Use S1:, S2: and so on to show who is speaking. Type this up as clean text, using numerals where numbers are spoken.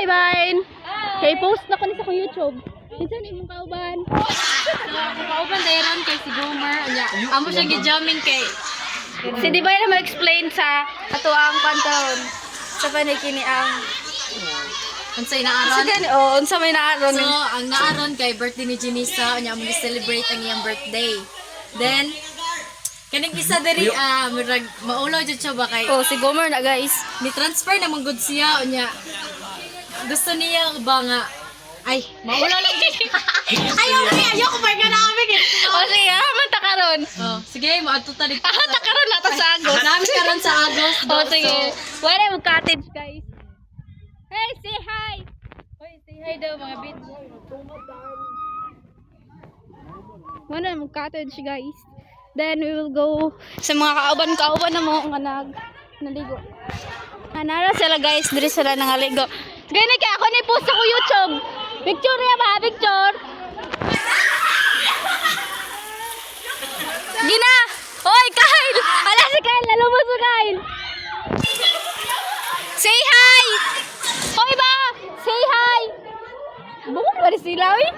S1: Hi, Vine! Kay post na ko ni sa kong YouTube. Isa ni mong kauban.
S2: Ang kauban dayron kay si Gomer. Amo siya gijamin kay.
S1: Si di ba na ma-explain sa ato ang pantaon. Sa panikini ang...
S2: Unsay naaron?
S1: Unsa may naaron.
S2: So, ang naaron kay birthday ni Janisa, nya mo gi-celebrate ang iyang birthday. Then kaning isa diri murag maulaw jud siya ba kay
S1: Si Gomer na guys.
S2: ni transfer na man gud siya unya. Gusto niya ba nga ay maulaw lang jud. Ayaw ko pa nga namin eh.
S1: Siya, manta karon.
S2: Sige, maadto ta dito.
S1: Ta karon na ta sa Agos.
S2: Namin karon sa Agos.
S1: Sige. Wala mo cottage guys. Hey, say hi. Hoy, say hi daw mga bit. Wala mo cottage guys. Then we will go sa mga kauban-kauban na mo nga naligo. Anara sila guys, diri sila nangaligo. Gani kay ako ni post ko YouTube. Picture niya ba? Picture. Gina! Hoy, Kyle! Ala si Kyle, lalabas mo Kyle! Say hi! Hoy ba? Say hi! Bukod ba sila, uy?